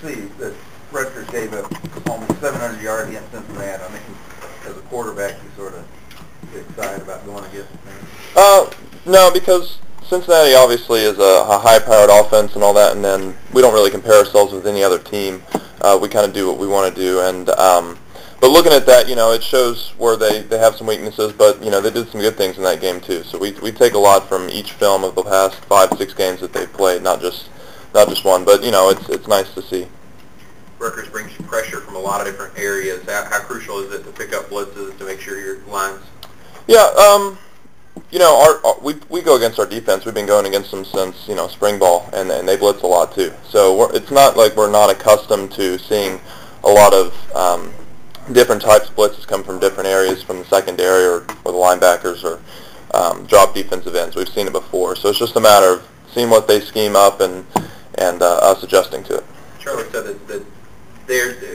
see that Rutgers gave up almost 700 yards against Cincinnati. I mean, as a quarterback, you sort of get excited about going against them. No, because Cincinnati obviously is a high-powered offense and all that, and then we don't really compare ourselves with any other team. We kind of do what we want to do, and but looking at that, it shows where they have some weaknesses, but they did some good things in that game too. So we take a lot from each film of the past 5-6 games that they've played, not just one, but it's nice to see. Rutgers brings pressure from a lot of different areas. How crucial is it to pick up blitzes to make sure your lines? Yeah, we go against our defense. We've been going against them since spring ball, and they blitz a lot too. So it's not like we're not accustomed to seeing a lot of different types of blitzes come from different areas, from the secondary or the linebackers or drop defensive ends. We've seen it before, so it's just a matter of seeing what they scheme up and us adjusting to it. Charlie said that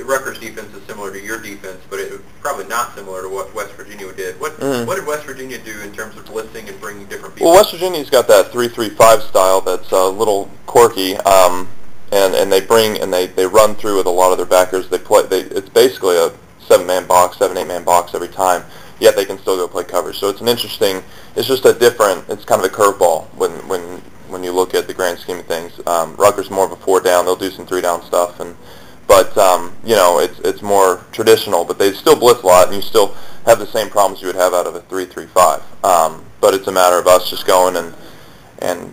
Rutgers' defense is similar to your defense, but it's probably not similar to what West Virginia did. What did West Virginia do in terms of blitzing and bringing different people? Well, West Virginia's got that 3-3-5 style that's a little quirky, and they run through with a lot of their backers. It's basically a 7-man box, 7-8-man box every time, yet they can still go play coverage. So it's kind of a curveball when you look at the grand scheme of things. Rutgers more of a 4-down. They'll do some 3-down stuff, but it's more traditional. But they still blitz a lot, and you still have the same problems you would have out of a 3-3-5. But it's a matter of us just going and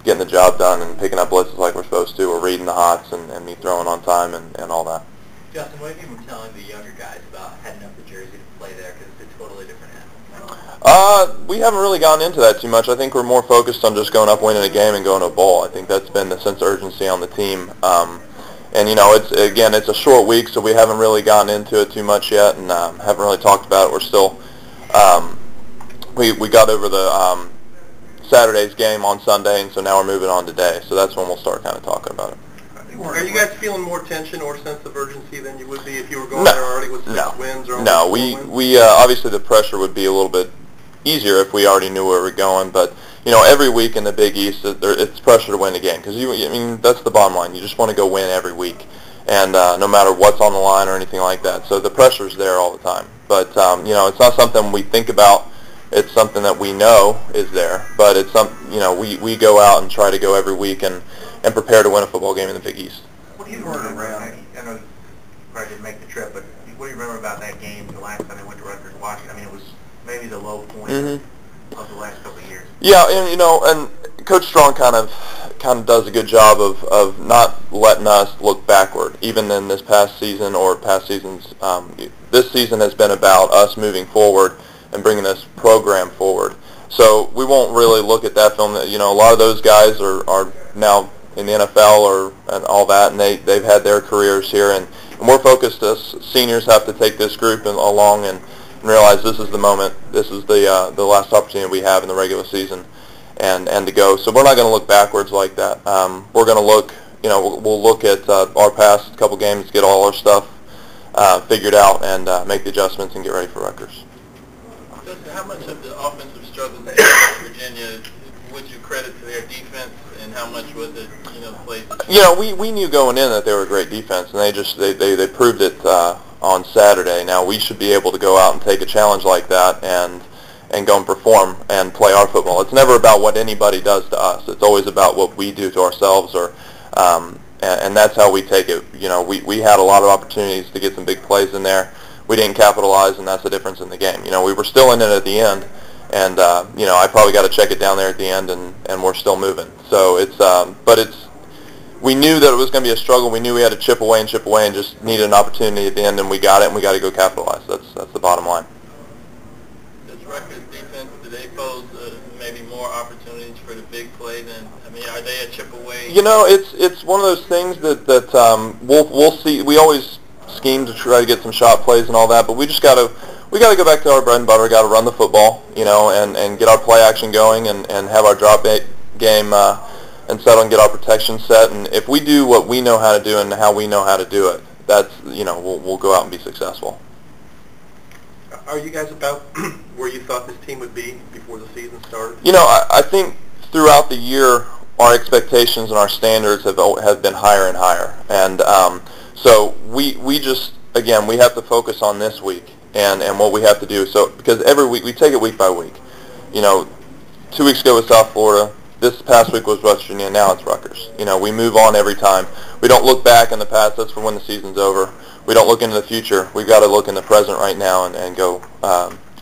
getting the job done and picking up blitzes like we're supposed to, or reading the hots and me throwing on time and all that. Justin, what have you been telling the younger guys about heading up to Jersey to play there, because it's a totally different animal? We haven't really gotten into that too much. I think we're more focused on just going up, winning a game, and going to a bowl. I think that's been the sense of urgency on the team. And it's a short week, so we haven't really gotten into it too much yet, and haven't really talked about it. We're still we got over the Saturday's game on Sunday, and so now we're moving on today. So that's when we'll start kind of talking about it. Are you guys feeling more tension or sense of urgency than you would be if you were going there already with 6 wins? Or no, we obviously the pressure would be a little bit easier if we already knew where we're going. But every week in the Big East, it's pressure to win the game, because that's the bottom line. You just want to go win every week, and no matter what's on the line or anything like that. So the pressure's there all the time. But it's not something we think about. It's something that we know is there. But it's we go out and try to go every week and prepare to win a football game in the Big East. What do you remember around? I know you probably didn't make the trip, but what do you remember about that game the last time they went to Rutgers, Washington? I mean, it was maybe the low point of the last couple of years. Yeah, and Coach Strong kind of does a good job of not letting us look backward, even in this past season or past seasons. This season has been about us moving forward and bringing this program forward. So we won't really look at that film. A lot of those guys are now in the NFL and all that, and they've had their careers here, and we're focused as seniors have to take this group along and realize this is the moment, this is the last opportunity we have in the regular season and to go. So we're not going to look backwards like that. We're going to look, we'll look at our past couple games, get all our stuff figured out, and make the adjustments and get ready for Rutgers. Justin, how much of the offensive struggles in West Virginia would you credit to their defense, and how much was it, plays? We knew going in that they were a great defense, and they proved it on Saturday. Now we should be able to go out and take a challenge like that and go and perform and play our football. It's never about what anybody does to us. It's always about what we do to ourselves, and that's how we take it. We had a lot of opportunities to get some big plays in there. We didn't capitalize, and that's the difference in the game. We were still in it at the end. And I probably got to check it down there at the end, and we're still moving. So we knew that it was going to be a struggle. We knew we had to chip away, and just needed an opportunity at the end, and we got it, and we got to go capitalize. That's the bottom line. Does Rutgers defense, do they pose maybe more opportunities for the big play than? Are they a chip away? It's one of those things that we'll see. We always scheme to try to get some shot plays and all that, but we just got to go back to our bread and butter. Got to run the football, and get our play action going, and have our drop game and settle and get our protection set. And if we do what we know how to do and how we know how to do it, that's we'll go out and be successful. Are you guys about where you thought this team would be before the season started? I think throughout the year our expectations and our standards have been higher and higher, and So we just, again, we have to focus on this week and what we have to do. So because every week, we take it week by week. 2 weeks ago was South Florida. This past week was West Virginia. Now it's Rutgers. We move on every time. We don't look back in the past. That's for when the season's over. We don't look into the future. We've got to look in the present right now and go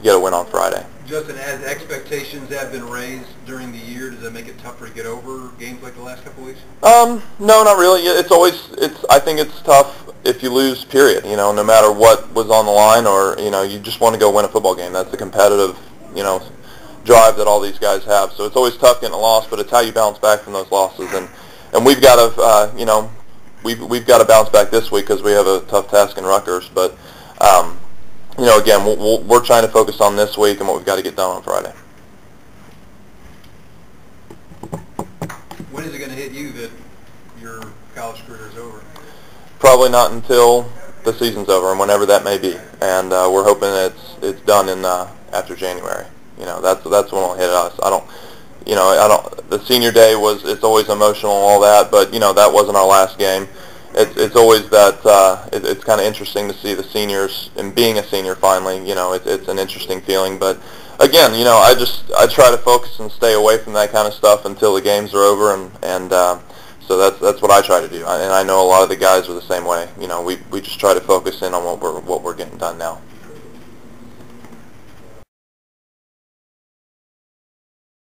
get a win on Friday. Justin, as expectations have been raised during the year, does that make it tougher to get over games like the last couple of weeks? No, not really. I think it's tough if you lose, period. No matter what was on the line, or you just want to go win a football game. That's the competitive, drive that all these guys have. So it's always tough getting a loss, but it's how you bounce back from those losses. And we've got to, we've got to bounce back this week because we have a tough task in Rutgers. But again, we're trying to focus on this week and what we've got to get done on Friday. When is it going to hit you that your college career is over? Probably not until the season's over, and whenever that may be. And we're hoping it's done in after January. That's when it'll hit us. The senior day it's always emotional and all that, but that wasn't our last game. It's always that it's kind of interesting to see the seniors, and being a senior finally, it's an interesting feeling. But again, I try to focus and stay away from that kind of stuff until the games are over, and so that's what I try to do. And I know a lot of the guys are the same way. We just try to focus in on what we're getting done now.